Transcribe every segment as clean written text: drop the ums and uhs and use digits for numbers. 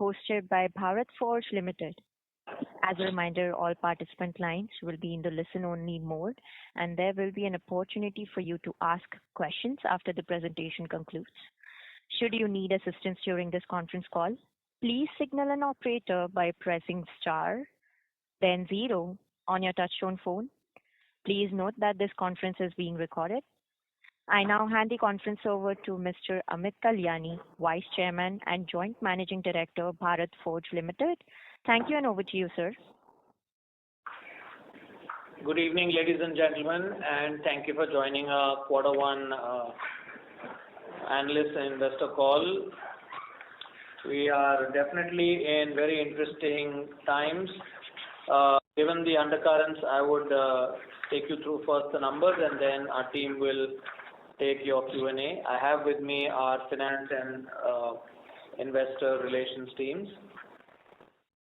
hosted by Bharat Forge Limited. As a reminder, all participant lines will be in the listen-only mode, and there will be an opportunity for you to ask questions after the presentation concludes. Should you need assistance during this conference call, please signal an operator by pressing star, then zero on your touchtone phone. Please note that this conference is being recorded. I now hand the conference over to Mr. Amit Kalyani, Vice Chairman and Joint Managing Director, Bharat Forge Limited. Thank you, and over to you, sir. Good evening, ladies and gentlemen, and thank you for joining our Q1 Analysts and Investor Call. We are definitely in very interesting times. Given the undercurrents, I would take you through first the numbers, and then our team will take your Q&A. I have with me our finance and investor relations teams.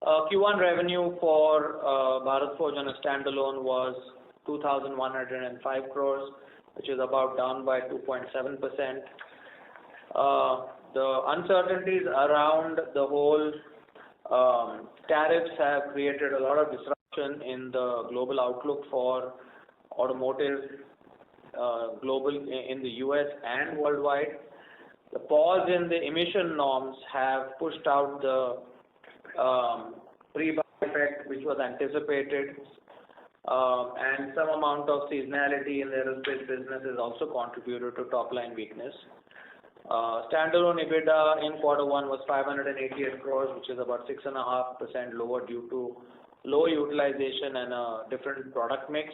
Q1 revenue for Bharat Forge on a standalone was 2,105 crores, which is about down by 2.7%. The uncertainties around the whole tariffs have created a lot of disruption in the global outlook for automotive global in the US and worldwide. The pause in the emission norms have pushed out the pre-buy effect which was anticipated, and some amount of seasonality in the aerospace business has also contributed to top line weakness. Standalone EBITDA in Q1 was 588 crores, which is about 6.5% lower due to low utilization and a different product mix.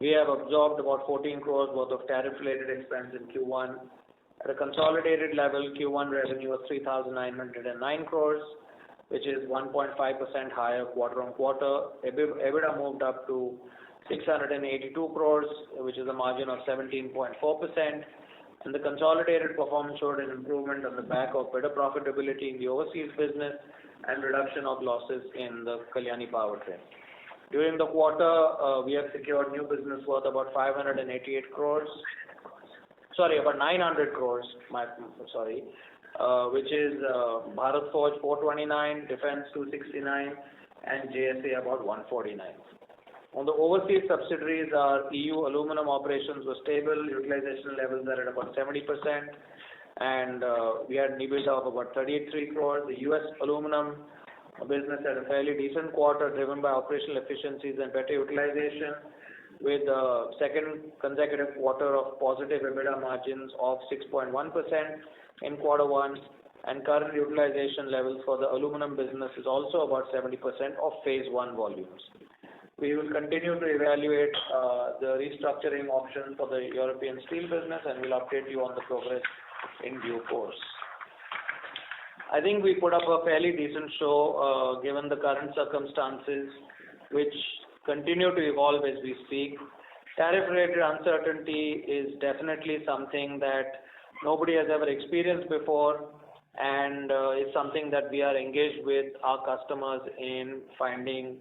We have absorbed about 14 crores worth of tariff-related expense in Q1. At a consolidated level, Q1 revenue was 3,909 crores, which is 1.5% higher quarter on quarter. EBITDA moved up to 682 crores, which is a margin of 17.4%. And the consolidated performance showed an improvement on the back of better profitability in the overseas business and reduction of losses in the Kalyani powertrain. During the quarter, we have secured new business worth about 900 crores, which is Bharat Forge 429, Defense 269, and JSA about 149. On the overseas subsidiaries, our EU aluminum operations were stable. Utilization levels are at about 70%, and we had an EBITDA of about 33 crores. The US aluminum business had a fairly decent quarter driven by operational efficiencies and better utilization, with the second consecutive quarter of positive EBITDA margins of 6.1% in Q1, and current utilization levels for the aluminum business is also about 70% of phase 1 volumes. We will continue to evaluate the restructuring option for the European steel business, and we'll update you on the progress in due course. I think we put up a fairly decent show given the current circumstances, which continue to evolve as we speak. Tariff-related uncertainty is definitely something that nobody has ever experienced before, and it's something that we are engaged with our customers in finding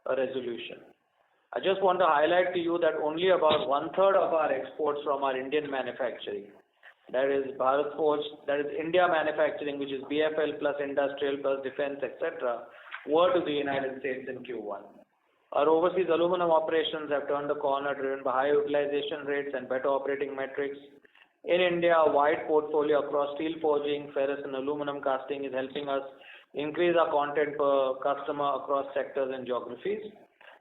a resolution. I just want to highlight to you that only about 1/3 of our exports from our Indian manufacturing, that is Bharat Forge, that is India manufacturing, which is BFL plus industrial plus defense, etc., were to the United States in Q1. Our overseas aluminum operations have turned a corner driven by high utilization rates and better operating metrics. In India, a wide portfolio across steel forging, ferrous and aluminum casting is helping us increase our content per customer across sectors and geographies.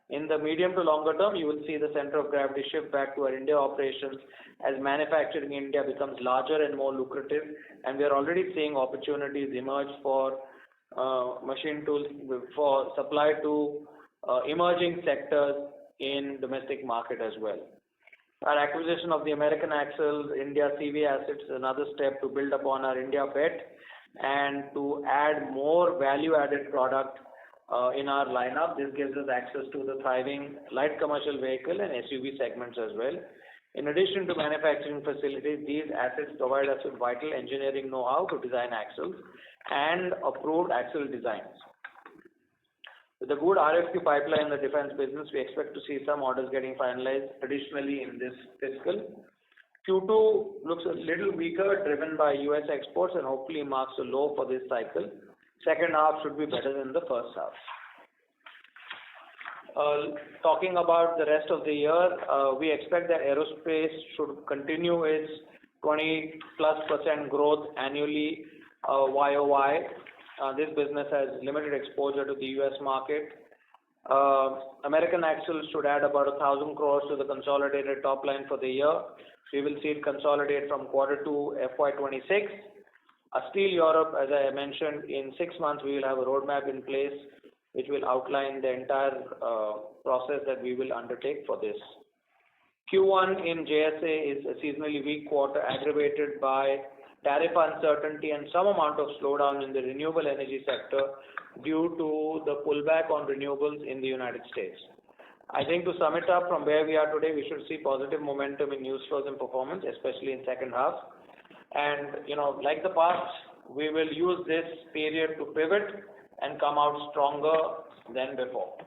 In the medium to longer term, you will see the center of gravity shift back to our India operations as manufacturing in India becomes larger and more lucrative, and we are already seeing opportunities emerge for machine tools for supply to emerging sectors in domestic market as well. Our acquisition of the American Axle India CV assets is another step to build upon our India bet and to add more value-added product in our lineup. This gives us access to the thriving light commercial vehicle and SUV segments as well. In addition to manufacturing facilities, these assets provide us with vital engineering know-how to design axles and approved axle designs. With a good RFQ pipeline in the defense business, we expect to see some orders getting finalized additionally in this fiscal. Q2 looks a little weaker, driven by US exports, and hopefully marks a low for this cycle. second half should be better than the first half. Talking about the rest of the year, we expect that aerospace should continue its 20+% growth annually YOY. This business has limited exposure to the US market. American Axle should add about 1,000 crores to the consolidated top line for the year. We will see it consolidate from Q2 FY26. Steel Europe, as I mentioned, in 6 months we will have a roadmap in place which will outline the entire process that we will undertake for this. Q1 in JSA is a seasonally weak quarter aggravated by tariff uncertainty and some amount of slowdown in the renewable energy sector due to the pullback on renewables in the United States. I think to sum it up, from where we are today, we should see positive momentum in news flows and performance, especially in second half. And, like the past, we will use this period to pivot and come out stronger than before.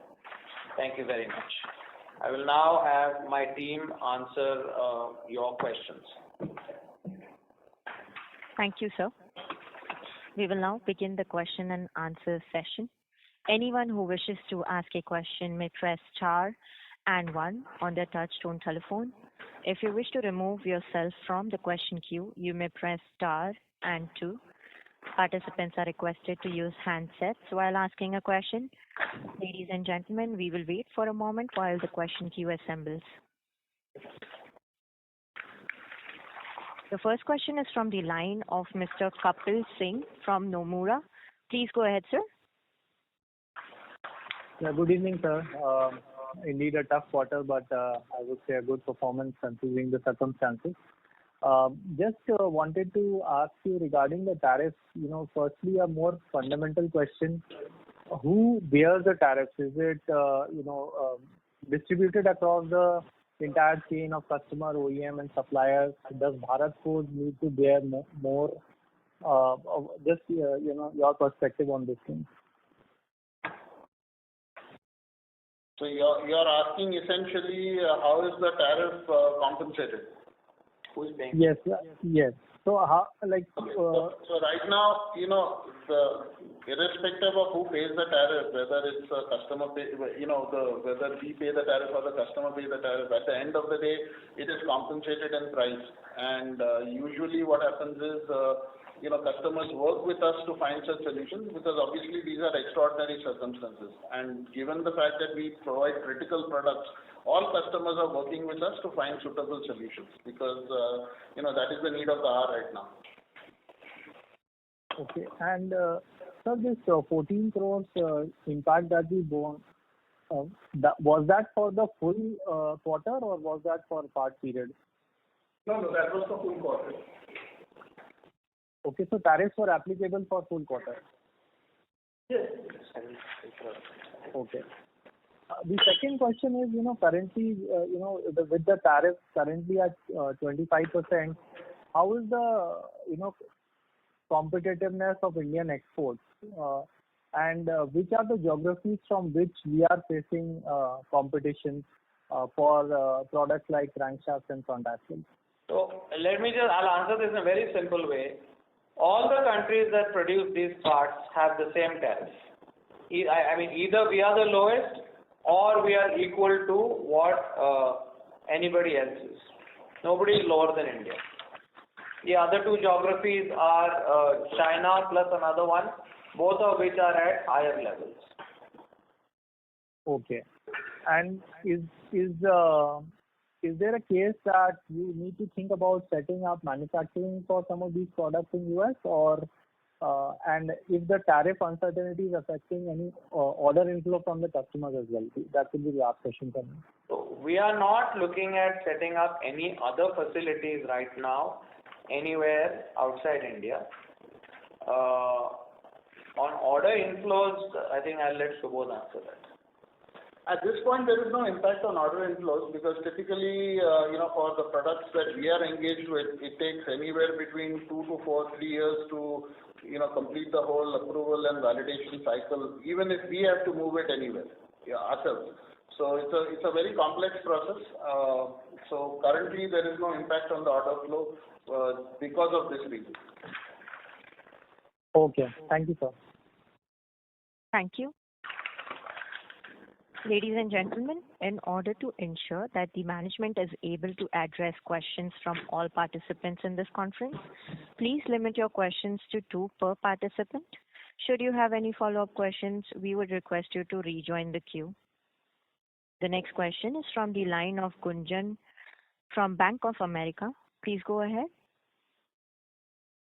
Thank you very much. I will now have my team answer your questions. Thank you, sir. We will now begin the question and answer session. Anyone who wishes to ask a question may press star and 1 on their touch-tone telephone. If you wish to remove yourself from the question queue, you may press star and 2. Participants are requested to use handsets while asking a question. Ladies and gentlemen, we will wait for a moment while the question queue assembles. The first question is from the line of Mr. Kapil Singh from Nomura. Please go ahead, sir. Yeah, good evening, sir. Indeed a tough quarter, but I would say a good performance considering the circumstances. Just wanted to ask you regarding the tariffs, firstly a more fundamental question. Who bears the tariffs? Is it, distributed across the entire chain of customer, OEM and suppliers? Does Bharat Forge need to bear more? Just, your perspective on this thing. So you're asking essentially how is the tariff compensated? Who is paying? Yes. So how, So right now, irrespective of who pays the tariff, whether it's a customer pay, whether we pay the tariff or the customer pays the tariff, at the end of the day, it is compensated in price. And usually what happens is, customers work with us to find such solutions because obviously these are extraordinary circumstances. And given the fact that we provide critical products, all customers are working with us to find suitable solutions because, that is the need of the hour right now. Okay. And, sir, this 14 crores impact that we bore, was that for the full quarter or was that for part period? No, that was the full quarter. Okay, so tariffs were applicable for full quarter? Yes. Okay. The second question is, currently, with the tariffs currently at 25%, how is the, competitiveness of Indian exports? And which are the geographies from which we are facing competition for products like crankshafts and front axles? So I'll answer this in a very simple way. All the countries that produce these parts have the same tariff. Either we are the lowest or we are equal to what anybody else is. Nobody is lower than India. The other two geographies are China plus another one, both of which are at higher levels. Okay. And is there a case that you need to think about setting up manufacturing for some of these products in US or and if the tariff uncertainty is affecting any order inflow from the customers as well? That will be the last question for me. So we are not looking at setting up any other facilities right now anywhere outside India. On order inflows, I think I'll let Subodh answer that. At this point, there is no impact on order inflows because typically, for the products that we are engaged with, it takes anywhere between 3 years to, complete the whole approval and validation cycle, even if we have to move it anywhere, ourselves. So it's a very complex process. So currently, there is no impact on the order flow because of this reason. Okay. Thank you, sir. Thank you. Ladies and gentlemen, in order to ensure that the management is able to address questions from all participants in this conference, please limit your questions to 2 per participant. Should you have any follow-up questions, we would request you to rejoin the queue. The next question is from the line of Gunjan from Bank of America. Please go ahead.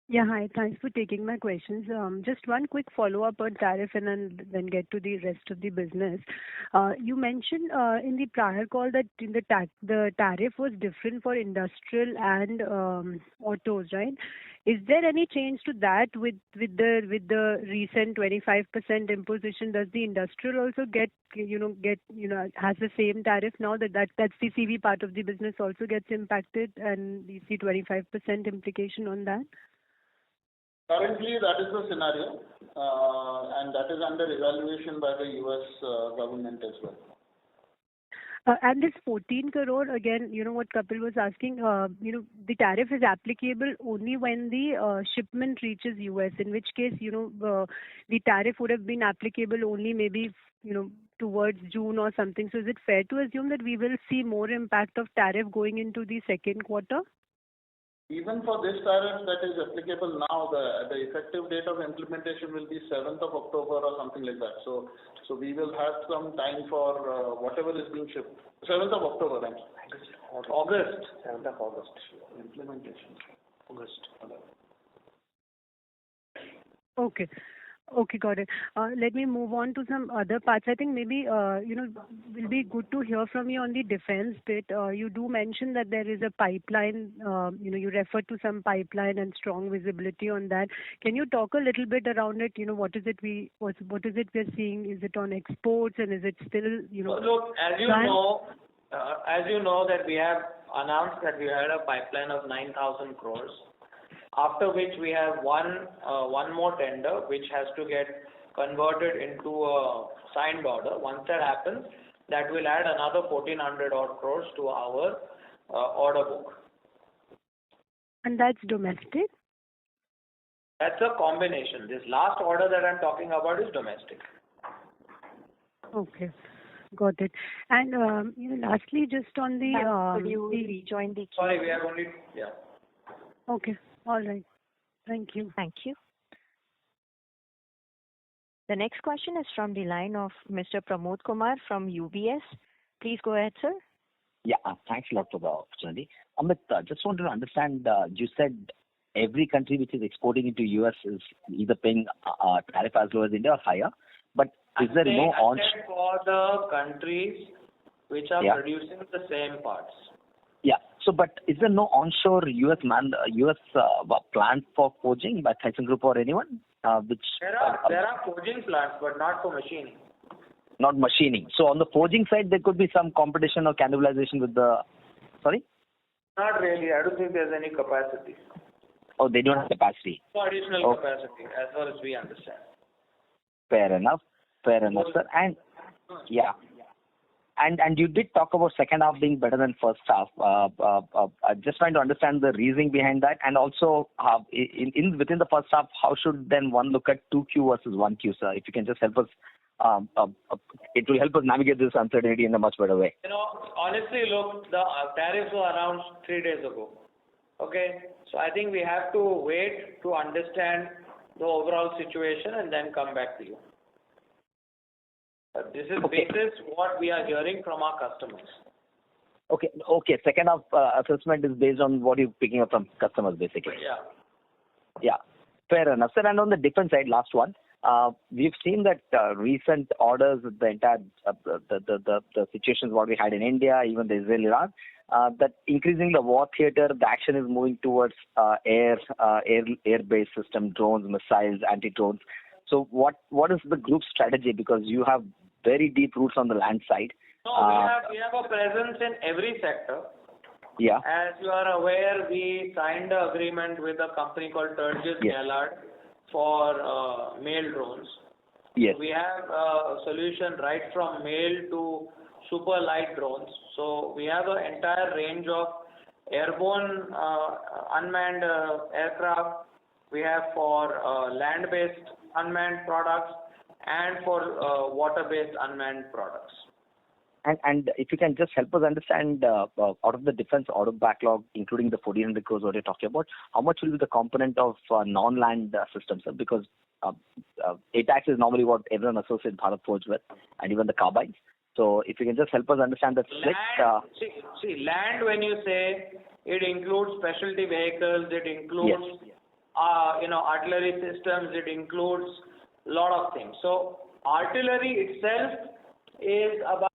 Yeah, hi. Thanks for taking my questions. Just one quick follow-up on tariff and then get to the rest of the business. You mentioned in the prior call that the tariff was different for industrial and autos, right? Is there any change to that with the recent 25% imposition? Does the industrial also has the same tariff now that's the CV part of the business also gets impacted, and we see 25% implication on that? Currently, that is the scenario, and that is under evaluation by the US government as well. And this 14 crore, again, what Kapil was asking, the tariff is applicable only when the shipment reaches US, in which case, the tariff would have been applicable only maybe, towards June or something. So is it fair to assume that we will see more impact of tariff going into the second quarter? Even for this tariff that is applicable now, the effective date of implementation will be 7th of October or something like that. So we will have some time for whatever is being shipped. 7th of October, right? August. 7th of August. Implementation. August. Okay. Okay, got it. Let me move on to some other parts. I think maybe, will be good to hear from you on the defense bit. You do mention that there is a pipeline, you refer to some pipeline and strong visibility on that. Can you talk a little bit around it? What is it we're seeing? Is it on exports, and is it still, Look, as you know that we have announced that we had a pipeline of 9,000 crores. After which we have one more tender which has to get converted into a signed order. Once that happens, that will add another 1,400 odd crores to our order book. And that's domestic? That's a combination. This last order that I'm talking about is domestic. Okay. Got it. And lastly, just on the... Could you rejoin the queue? Sorry, we have only... Yeah. Okay. All right. Thank you. Thank you. The next question is from the line of Mr. Pramod Kumar from UBS. Please go ahead, sir. Yeah, thanks a lot for the opportunity. Amit, just wanted to understand, you said every country which is exporting into US is either paying tariff as low as India or higher, but is there no except for the countries which are producing the same parts. Yeah. So, but is there no onshore US plant for forging by ThyssenKrupp or anyone? There are forging plants, but not for machining. Not machining. So on the forging side, there could be some competition or cannibalization with the. Sorry. Not really. I don't think there's any capacity. Oh, they don't have capacity. No additional capacity, as far as we understand. Fair enough, sir. And yeah. And you did talk about second half being better than first half. Just trying to understand the reasoning behind that, and also within the first half, how should then one look at 2Q versus 1Q, sir? If you can just help us, it will help us navigate this uncertainty in a much better way. Honestly, look, the tariffs were announced 3 days ago. Okay, so I think we have to wait to understand the overall situation and then come back to you. This is basis what we are hearing from our customers. Okay. Second half assessment is based on what you're picking up from customers, basically. Yeah. Fair enough, sir. And on the defense side, last one. We've seen that recent orders, the entire the situations what we had in India, even the Israel-Iran, that increasing the war theater, the action is moving towards air-based system, drones, missiles, anti-drones. So what is the group's strategy? Because you have very deep roots on the land side. No, we have a presence in every sector. Yeah. As you are aware, we signed an agreement with a company called Turgis Gaillard for mail drones. Yes. We have a solution right from mail to super light drones. So we have an entire range of airborne unmanned aircraft. We have for land-based unmanned products, and for water-based unmanned products. And if you can just help us understand, out of the defense order backlog, including the 1,400 crores what you're talking about, how much will be the component of non-land systems? Because ATACS is normally what everyone associates Bharat Forge with, and even the carbines. So if you can just help us understand that split. See, land, when you say, it includes specialty vehicles, it includes artillery systems, it includes a lot of things. So artillery itself is about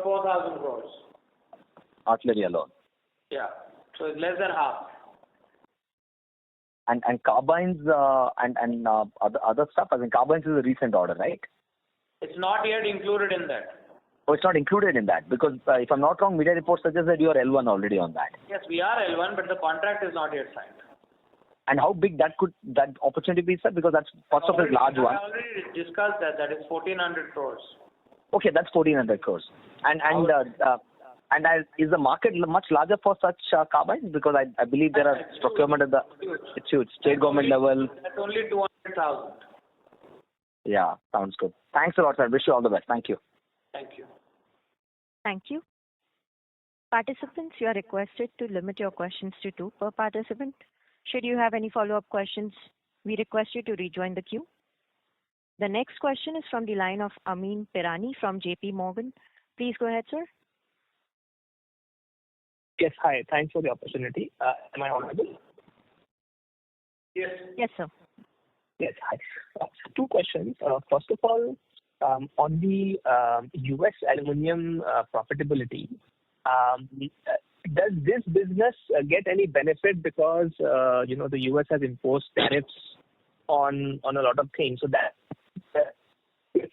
4,000 crores. Artillery alone. Yeah, so it's less than half. And carbines and other stuff. I mean, carbines is a recent order, right? It's not yet included in that. Oh, it's not included in that because if I'm not wrong, media reports suggest that you are L1 already on that. Yes, we are L1, but the contract is not yet signed. And how big that opportunity be, sir? Because that's first of a large one. I already discussed that. That is 1,400 crores. Okay, that's 1,400 crores. And is the market much larger for such carbines? Because I believe there are procurement at it's huge, state government level. That's only 200,000. Yeah, sounds good. Thanks a lot, sir. Wish you all the best. Thank you. Thank you. Thank you. Participants, you are requested to limit your questions to 2 per participant. Should you have any follow-up questions, we request you to rejoin the queue. The next question is from the line of Ameen Pirani from JP Morgan. Please go ahead, sir. Yes, hi. Thanks for the opportunity. Am I audible? Yes. Yes, sir. Yes, hi. 2 questions. First of all, on the U.S. aluminum profitability, does this business get any benefit because the U.S. has imposed tariffs on a lot of things? So that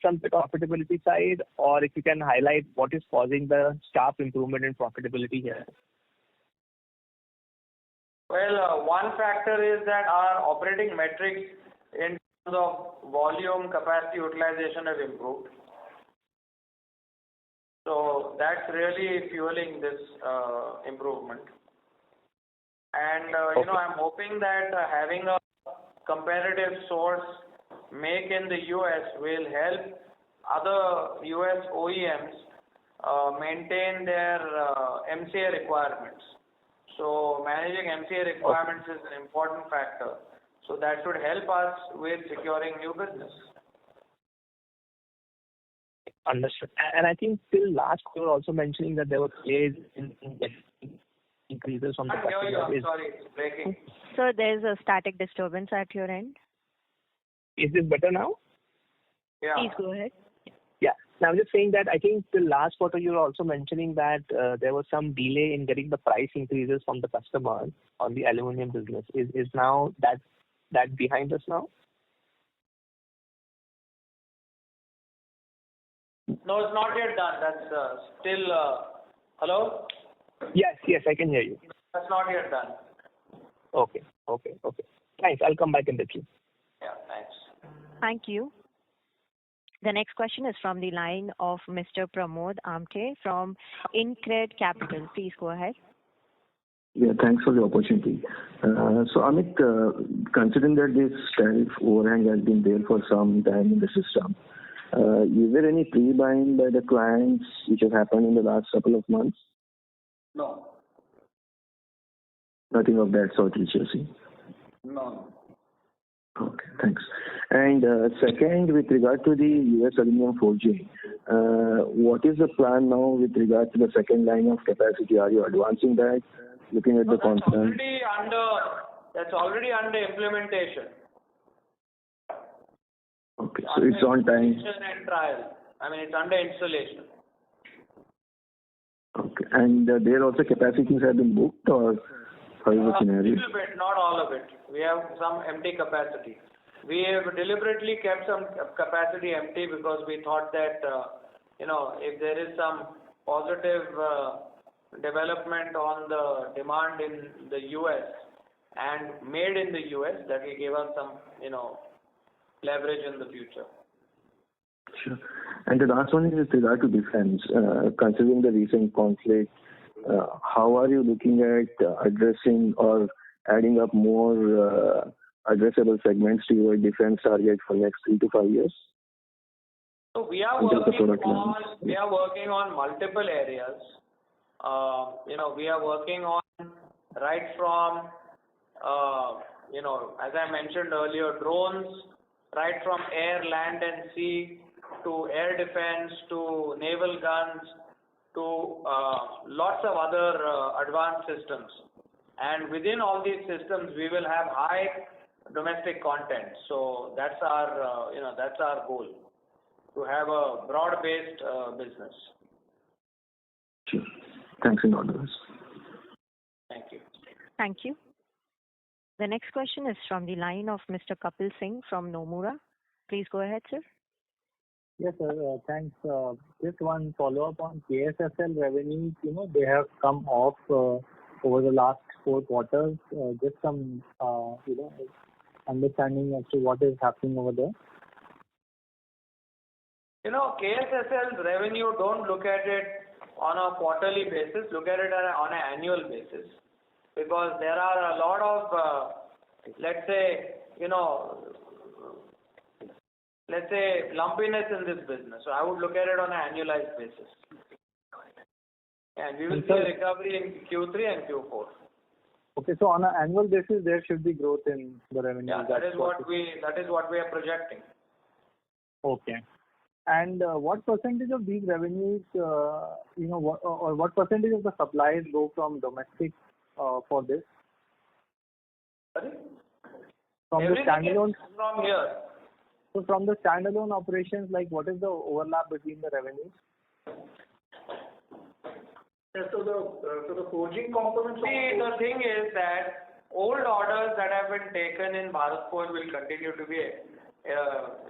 from the profitability side, or if you can highlight what is causing the sharp improvement in profitability here. Well, one factor is that our operating metrics in terms of volume, capacity utilization have improved. So that's really fueling this improvement. And, I'm hoping that having a competitive source make in the US will help other US OEMs maintain their MCA requirements. So managing MCA requirements is an important factor. So that should help us with securing new business. Understood. And I think till last you were also mentioning that there were delays in increases from the customer. I'm sorry, it's breaking. Sir, there's a static disturbance at your end. Is this better now? Yeah. Please go ahead. Yeah. Now, I'm just saying that I think the last quarter you were also mentioning that there was some delay in getting the price increases from the customer on the aluminum business. Is now that behind us now? No, it's not yet done. That's still... hello? Yes, I can hear you. That's not yet done. Okay. Thanks. I'll come back in the queue. Yeah, thanks. Thank you. The next question is from the line of Mr. Pramod Amte from InCred Capital. Please go ahead. Yeah, thanks for the opportunity. So, Amit, considering that this tariff overhang has been there for some time in the system, is there any pre-buying by the clients which has happened in the last couple of months? No. Nothing of that sort which you're seeing? No. Okay, thanks. And second, with regard to the US aluminum forging, what is the plan now with regard to the second line of capacity? Are you advancing that, looking at the conference? That's already under implementation. Okay, so it's on time. And trial. It's under installation. Okay, and there also capacities have been booked, or how is the scenario? A little bit, not all of it. We have some empty capacity. We have deliberately kept some capacity empty because we thought that, if there is some positive development on the demand in the US and made in the US, that will give us some, leverage in the future. Sure. And the last one is with regard to defense. Considering the recent conflict how are you looking at addressing or adding up more addressable segments to your defense target for next 3 to 5 years? So we are working on multiple areas. We are working on right from as I mentioned earlier, drones, right from air, land and sea to air defense to naval guns to lots of other advanced systems. And within all these systems, we will have high domestic content. So that's our goal, to have a broad-based business. Sure. Thanks and all the best. Thank you. Thank you. The next question is from the line of Mr. Kapil Singh from Nomura. Please go ahead, sir. Yes, sir. Thanks. Just one follow-up on KSSL revenues. They have come off over the last 4 quarters. Just some, understanding as to what is happening over there. KSSL's revenue, don't look at it on a quarterly basis. Look at it on an annual basis. Because there are a lot of, let's say, lumpiness in this business. So I would look at it on an annualized basis. And we will see a recovery in Q3 and Q4. Okay, so on an annual basis, there should be growth in the revenue. Yeah, that is what we are projecting. Okay. And what percentage of these revenues, or what percentage of the supplies go from domestic for this? Sorry? From the standalone. From here. So from the standalone operations, what is the overlap between the revenues? Yeah, so the forging components. See, the thing is that old orders that have been taken in Bharat Forge will continue to be,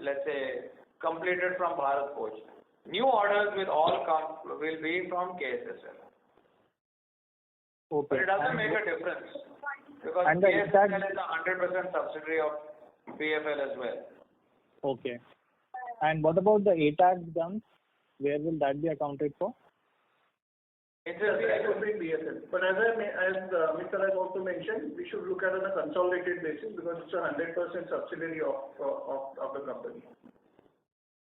let's say, completed from Bharat Forge. New orders will be from KSSL. Okay. But it doesn't make a difference because KSSL is a 100% subsidiary of BFL as well. Okay. And what about the ATAG guns? Where will that be accounted for? It will be BFL. But as Mr. has also mentioned, we should look at it on a consolidated basis because it's a 100% subsidiary of the company.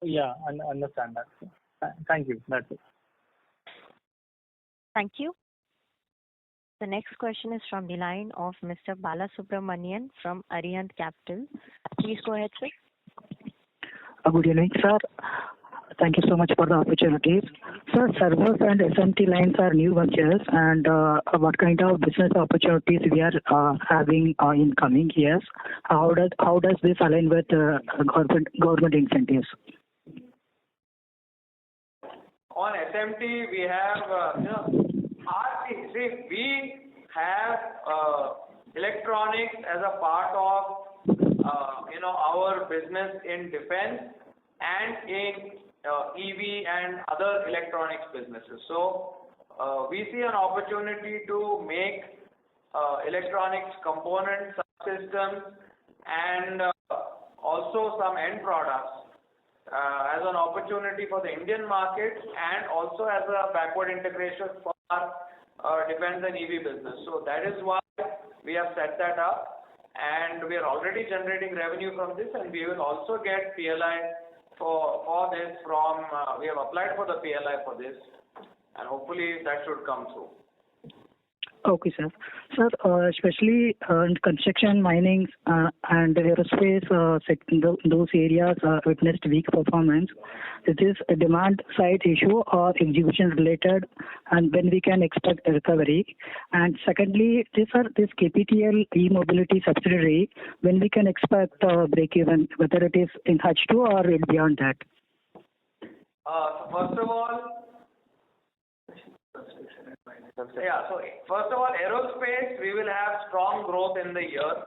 Yeah, I understand that. Thank you. That's it. Thank you. The next question is from the line of Mr. Balasubramanian from Arihant Capital. Please go ahead, sir. Good evening, sir. Thank you so much for the opportunities. Sir, servers and SMT lines are new ventures, and what kind of business opportunities we are having in coming years? How does this align with government incentives? On SMT, we have, we have electronics as a part of, our business in defense and in EV and other electronics businesses. So, we see an opportunity to make electronics components, subsystems, and also some end products as an opportunity for the Indian market and also as a backward integration for our defense and EV business. So that is why we have set that up, and we are already generating revenue from this, and we will also get PLI for this from, we have applied for the PLI for this, and hopefully that should come through. Okay, sir. Sir, especially in construction, mining, and aerospace, those areas witnessed weak performance. Is this a demand side issue or execution related, and when we can expect a recovery? And secondly, this KPTL e-mobility subsidiary, when we can expect break even, whether it is in H2 or beyond that? First of all, aerospace, we will have strong growth in the year.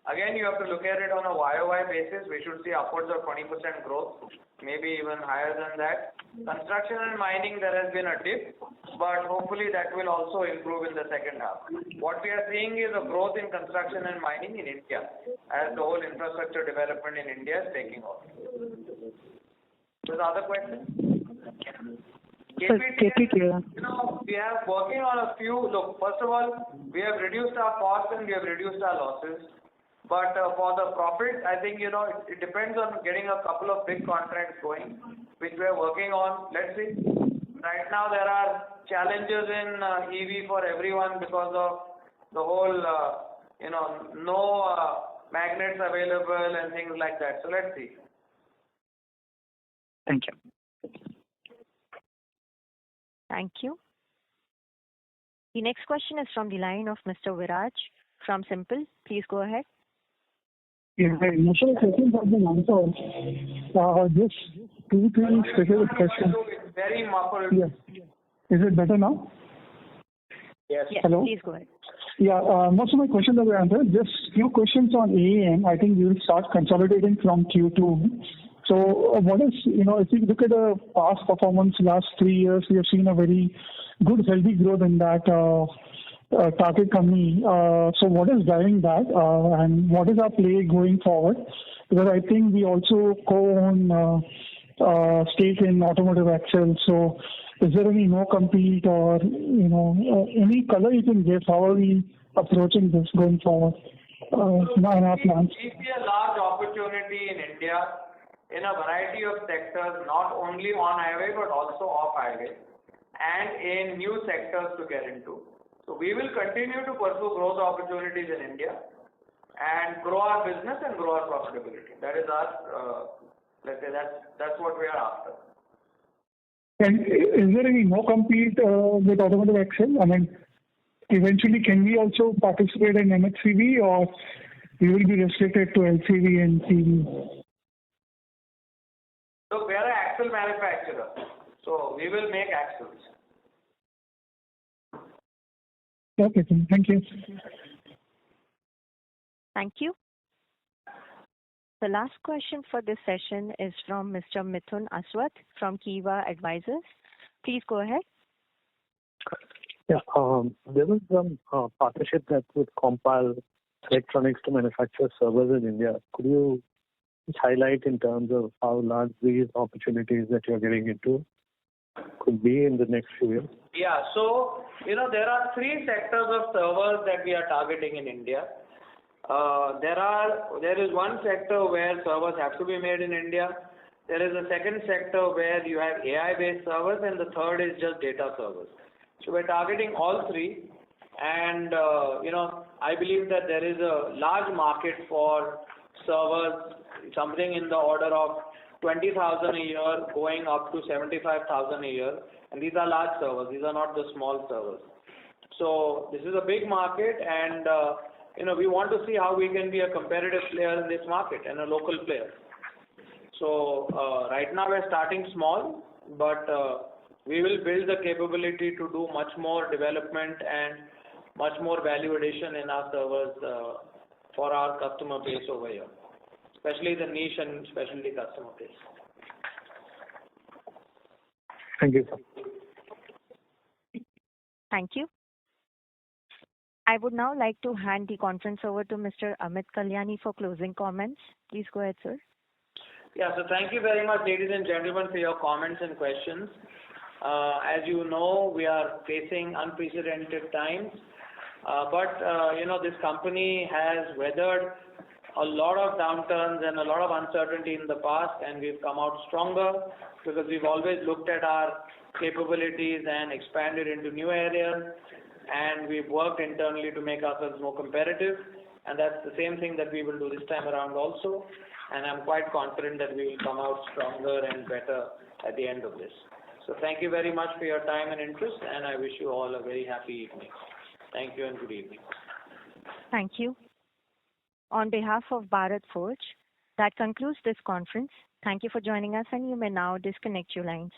Again, you have to look at it on a YOY basis. We should see upwards of 20% growth, maybe even higher than that. Construction and mining, there has been a dip, but hopefully that will also improve in the second half. What we are seeing is a growth in construction and mining in India, as the whole infrastructure development in India is taking off. There's other questions? KPK. We are working on a few. Look, first of all, we have reduced our costs and we have reduced our losses. But for the profit, I think, it depends on getting a couple of big contracts going, which we are working on. Let's see. Right now, there are challenges in EV for everyone because of the whole, no magnets available and things like that. So let's see. Thank you. Thank you. The next question is from the line of Mr. Viraj from Simple. Please go ahead. Yeah, most of the questions have been answered. Just two, three specific questions. It's very muffled. Yes. Is it better now? Yes. Hello? Please go ahead. Yeah, most of my questions have been answered. Just few questions on AAM. I think we will start consolidating from Q2. So what is, if you look at the past performance last 3 years, we have seen a very good, healthy growth in that target company. So what is driving that and what is our play going forward? Because I think we also co-own stake in Automotive Axles. So is there any no-compete or, any color you can give? How are we approaching this going forward in our plans? We see a large opportunity in India in a variety of sectors, not only on highway but also off highway, and in new sectors to get into. So we will continue to pursue growth opportunities in India and grow our business and grow our profitability. That is our, let's say that's what we are after. And is there any no-compete with Automotive Axle? I mean, eventually, can we also participate in MHCV or we will be restricted to LCV and CV? So we are an axle manufacturer. So we will make axles. Okay, thank you. Thank you. The last question for this session is from Mr. Mithun Aswath from Kiva Advisors. Please go ahead. Yeah, there was some partnership that would compile electronics to manufacture servers in India. Could you just highlight in terms of how large these opportunities that you're getting into could be in the next few years? Yeah, so, there are 3 sectors of servers that we are targeting in India. There is one sector where servers have to be made in India. There is a second sector where you have AI-based servers, and the third is just data servers. So we're targeting all 3, and I believe that there is a large market for servers, something in the order of 20,000 a year, going up to 75,000 a year, and these are large servers. These are not the small servers. So this is a big market, and we want to see how we can be a competitive player in this market and a local player. So right now we're starting small, but we will build the capability to do much more development and much more value addition in our servers for our customer base over here, especially the niche and specialty customer base. Thank you. Thank you. I would now like to hand the conference over to Mr. Amit Kalyani for closing comments. Please go ahead, sir. Yeah, so thank you very much, ladies and gentlemen, for your comments and questions. As you know, we are facing unprecedented times, but this company has weathered a lot of downturns and a lot of uncertainty in the past, and we've come out stronger because we've always looked at our capabilities and expanded into new areas, and we've worked internally to make ourselves more competitive, and that's the same thing that we will do this time around also, and I'm quite confident that we will come out stronger and better at the end of this. So thank you very much for your time and interest, and I wish you all a very happy evening. Thank you and good evening. Thank you. On behalf of Bharat Forge, that concludes this conference. Thank you for joining us, and you may now disconnect your lines.